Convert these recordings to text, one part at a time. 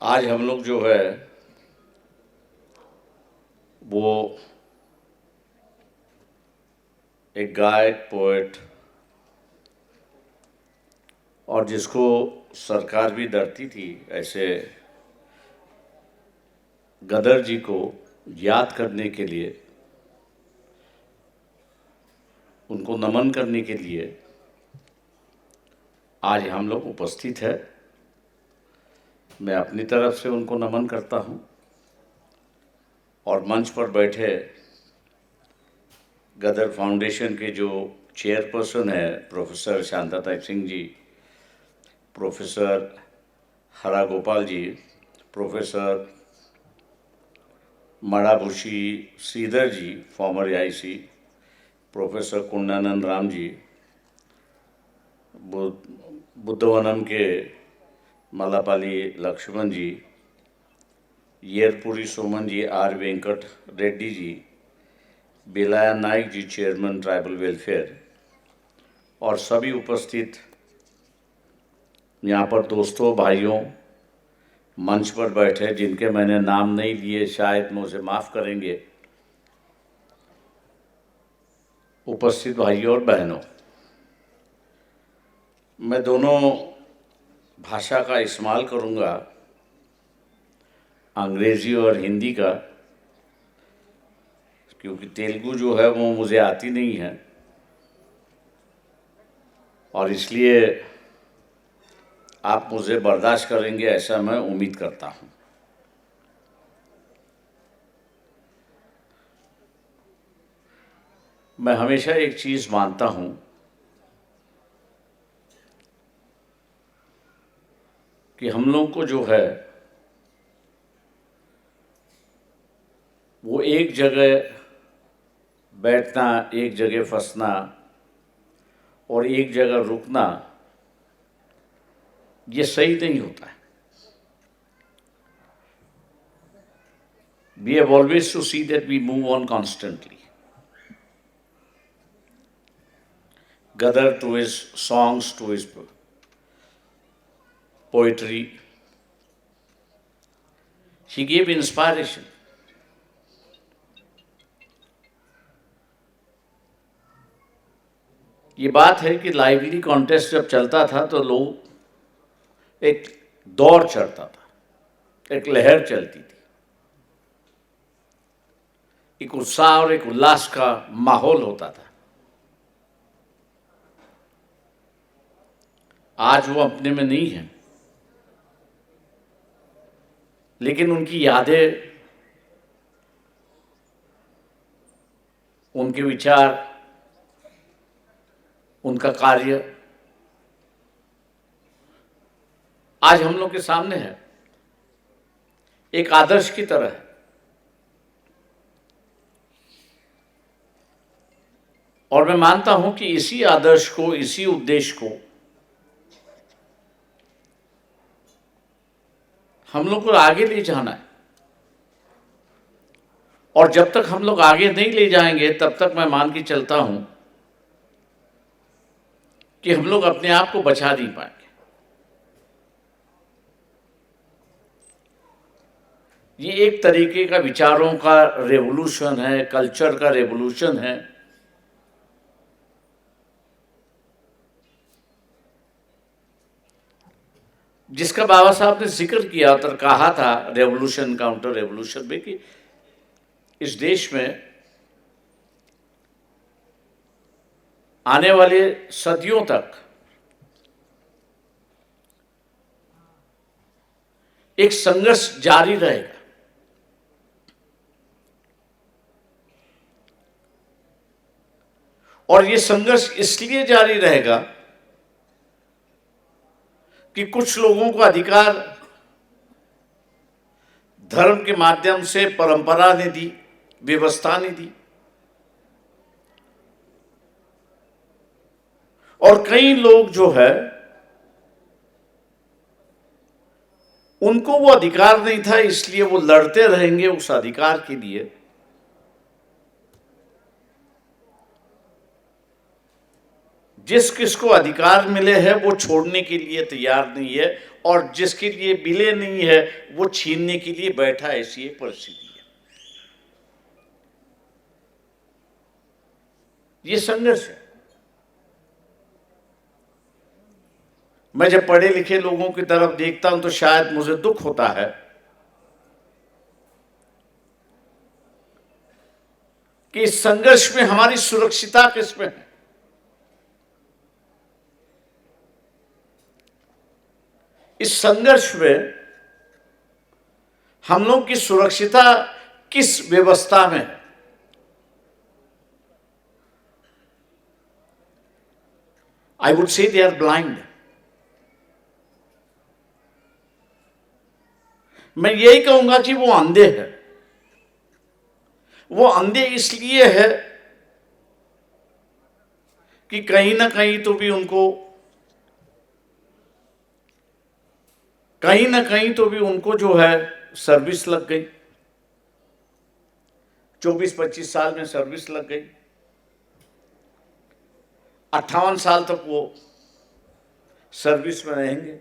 आज हम लोग जो है वो एक गायक पोएट और जिसको सरकार भी डरती थी ऐसे गदर जी को याद करने के लिए, उनको नमन करने के लिए आज हम लोग उपस्थित है। मैं अपनी तरफ से उनको नमन करता हूँ और मंच पर बैठे गदर फाउंडेशन के जो चेयरपर्सन है प्रोफेसर शांताताई सिंह जी, प्रोफेसर हरा गोपाल जी, प्रोफेसर मड़ाभूषी श्रीधर जी farmer AIC, professor कुंडानंद Ram ji, Buddhavanam के मल्लापाली लक्ष्मण जी, येरपुरी सोमन जी, R वेंकट रेड्डी जी, बेलाया नाइक जी चेयरमैन ट्राइबल वेलफेयर और सभी उपस्थित यहाँ पर दोस्तों भाइयों मंच पर बैठे जिनके मैंने नाम नहीं लिए, शायद मुझे माफ़ करेंगे। उपस्थित भाइयों और बहनों, मैं दोनों भाषा का इस्तेमाल करूँगा, अंग्रेज़ी और हिंदी का, क्योंकि तेलुगु जो है वो मुझे आती नहीं है और इसलिए आप मुझे बर्दाश्त करेंगे ऐसा मैं उम्मीद करता हूँ। मैं हमेशा एक चीज़ मानता हूँ कि हम लोग को जो है वो एक जगह बैठना, एक जगह फंसना और एक जगह रुकना ये सही नहीं होता है। We have always to see that we move on constantly. Gadar, to his songs, to his poetry, he gave inspiration. ये बात है कि लाइवली कॉन्टेस्ट जब चलता था तो लोग एक दौर चढ़ता था, एक लहर चलती थी, एक उत्साह और एक उल्लास का माहौल होता था। आज वो अपने में नहीं है, लेकिन उनकी यादें, उनके विचार, उनका कार्य आज हम लोग के सामने है, एक आदर्श की तरह है। और मैं मानता हूं कि इसी आदर्श को, इसी उद्देश्य को हम लोग को आगे ले जाना है। और जब तक हम लोग आगे नहीं ले जाएंगे तब तक मैं मान के चलता हूं कि हम लोग अपने आप को बचा नहीं पाएंगे। ये एक तरीके का विचारों का रेवोल्यूशन है, कल्चर का रेवोल्यूशन है। जिसका बाबा साहब ने जिक्र किया और कहा था रेवोल्यूशन काउंटर रेवोल्यूशन में कि इस देश में आने वाले सदियों तक एक संघर्ष जारी रहेगा। और ये संघर्ष इसलिए जारी रहेगा कि कुछ लोगों को अधिकार धर्म के माध्यम से परंपरा ने दी, व्यवस्था ने दी, और कई लोग जो है उनको वो अधिकार नहीं था, इसलिए वो लड़ते रहेंगे उस अधिकार के लिए। जिस किसको अधिकार मिले हैं वो छोड़ने के लिए तैयार नहीं है, और जिसके लिए मिले नहीं है वो छीनने के लिए बैठा, ऐसी एक परिस्थिति है। ये संघर्ष है। मैं जब पढ़े लिखे लोगों की तरफ देखता हूं तो शायद मुझे दुख होता है कि इस संघर्ष में हमारी सुरक्षितता किसमें है। इस संघर्ष में हम लोग की सुरक्षितता किस व्यवस्था में है। I would say they are blind. मैं यही कहूंगा कि वो अंधे हैं। वो अंधे इसलिए है कि कहीं ना कहीं तो भी उनको जो है सर्विस लग गई। 24-25 साल में सर्विस लग गई। 58 साल तक वो सर्विस में रहेंगे।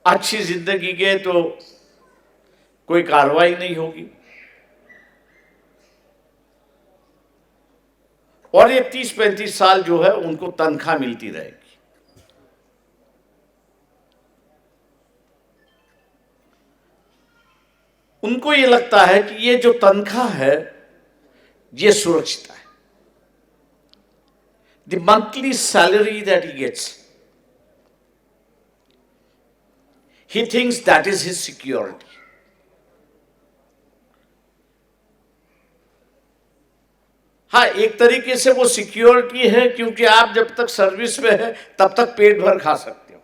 अच्छी जिंदगी के तो कोई कार्रवाई नहीं होगी, और ये 30-35 साल जो है उनको तनख्वाह मिलती रहेगी। उनको ये लगता है कि ये जो तनख्वाह है ये सुरक्षित है। The monthly salary that he gets, he thinks that is his security. हाँ, एक तरीके से वो सिक्योरिटी है, क्योंकि आप जब तक सर्विस में है तब तक पेट भर खा सकते हो।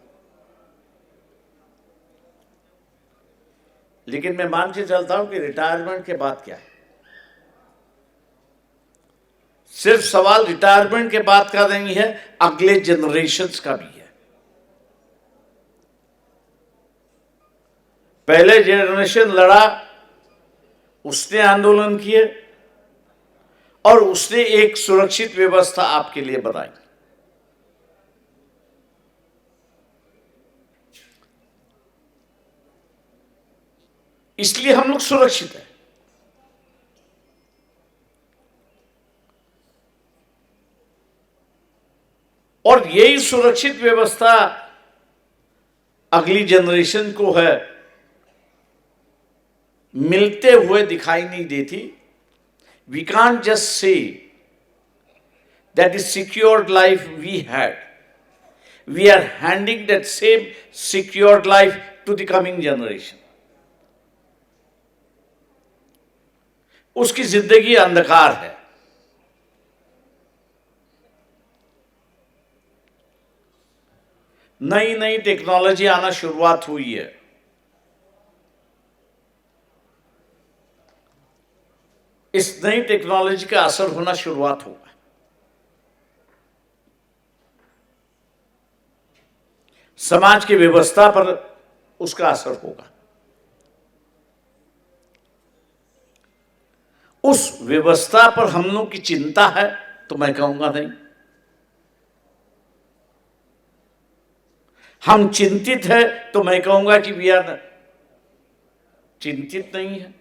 लेकिन मैं मान के चलता हूं कि रिटायरमेंट के बाद क्या है। सिर्फ सवाल रिटायरमेंट के बाद का नहीं है, अगले जनरेशन्स का भी है। पहले जनरेशन लड़ा, उसने आंदोलन किए और उसने एक सुरक्षित व्यवस्था आपके लिए बनाई। इसलिए हम लोग सुरक्षित हैं। और यही सुरक्षित व्यवस्था अगली जनरेशन को है मिलते हुए दिखाई नहीं देती। We can't just say that the secured life we had, we are handing that same secured life to the coming generation. उसकी जिंदगी अंधकार है। नई नई टेक्नोलॉजी आना शुरुआत हुई है। इस नई टेक्नोलॉजी का असर होना शुरुआत होगा। समाज की व्यवस्था पर उसका असर होगा। उस व्यवस्था पर हम लोग की चिंता है तो मैं कहूंगा नहीं। हम चिंतित है तो मैं कहूंगा कि वी आर चिंतित नहीं है।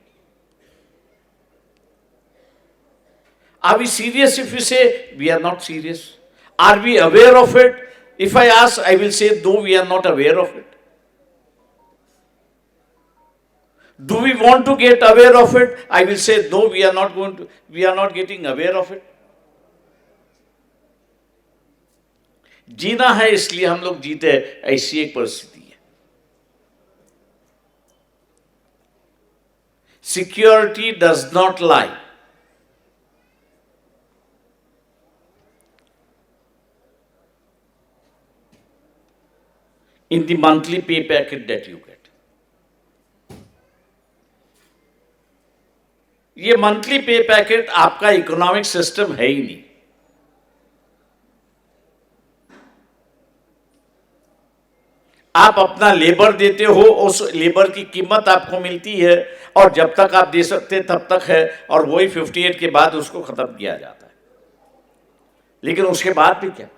Are we serious if we say we are not serious? Are we aware of it? If I ask, I will say, though we are not aware of it. Do we want to get aware of it? I will say, though we are not getting aware of it. जीना है इसलिए हम लोग जीते, ऐसी एक परिस्थिति है। Security does not lie. In the monthly pay packet that you get. ये मंथली पे पैकेट आपका इकोनॉमिक सिस्टम है ही नहीं। आप अपना लेबर देते हो, उस लेबर की कीमत आपको मिलती है, और जब तक आप दे सकते तब तक है, और वही 58 के बाद उसको खत्म किया जाता है। लेकिन उसके बाद भी क्या,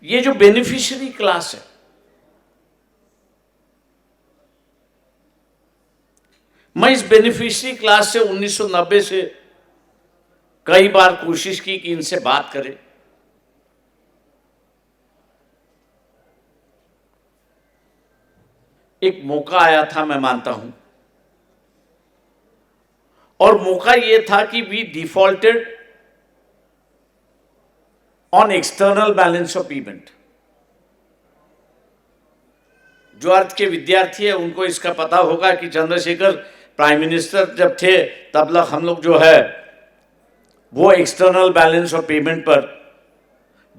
ये जो बेनिफिशियरी क्लास है, मैं इस बेनिफिशियरी क्लास से 1990 से कई बार कोशिश की कि इनसे बात करें। एक मौका आया था, मैं मानता हूं, और मौका यह था कि we defaulted on external balance of payment. जो अर्थ के विद्यार्थी है उनको इसका पता होगा कि चंद्रशेखर प्राइम मिनिस्टर जब थे तब तक हम लोग जो है वो एक्सटर्नल बैलेंस ऑफ पेमेंट पर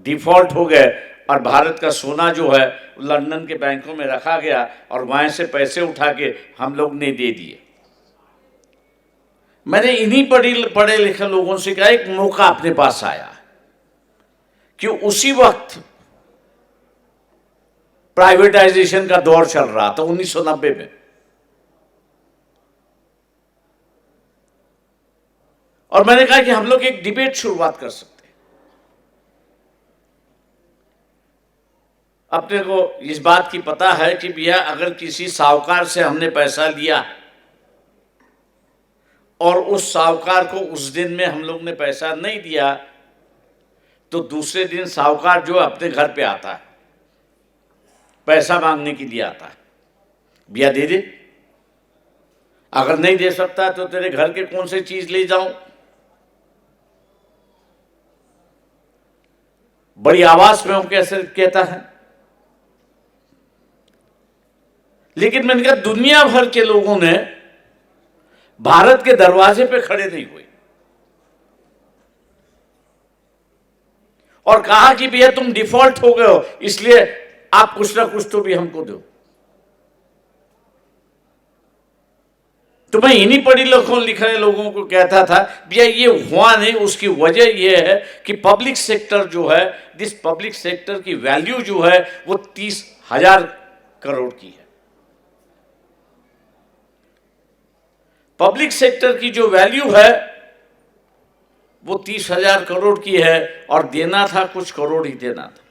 डिफॉल्ट हो गए, और भारत का सोना जो है लंदन के बैंकों में रखा गया और वहां से पैसे उठा के हम लोग ने दे दिए। मैंने इन्हीं पढ़े लिखे लोगों से कहा, एक मौका अपने पास आया कि उसी वक्त प्राइवेटाइजेशन का दौर चल रहा था 1990 में, और मैंने कहा कि हम लोग एक डिबेट शुरुआत कर सकते हैं। अपने को इस बात की पता है कि भैया अगर किसी साहूकार से हमने पैसा लिया और उस साहूकार को उस दिन में हम लोग ने पैसा नहीं दिया, तो दूसरे दिन साहूकार जो अपने घर पे आता है, पैसा मांगने के लिए आता है, भैया दे दे, अगर नहीं दे सकता तो तेरे घर के कौन से चीज ले जाऊं। बड़ी आवाज में वो कैसे कहता है। लेकिन मैंने कहा दुनिया भर के लोगों ने भारत के दरवाजे पे खड़े नहीं हुए और कहा कि भैया तुम डिफॉल्ट हो गए हो, इसलिए आप कुछ ना कुछ तो भी हमको दो। तो मैं इन्हीं पढ़ी लिखे लोगों को कहता था, भैया ये हुआ नहीं, उसकी वजह यह है कि पब्लिक सेक्टर जो है, दिस पब्लिक सेक्टर की वैल्यू जो है वो 30,000 करोड़ की है। पब्लिक सेक्टर की जो वैल्यू है वो 30,000 करोड़ की है, और देना था कुछ करोड़ ही देना था।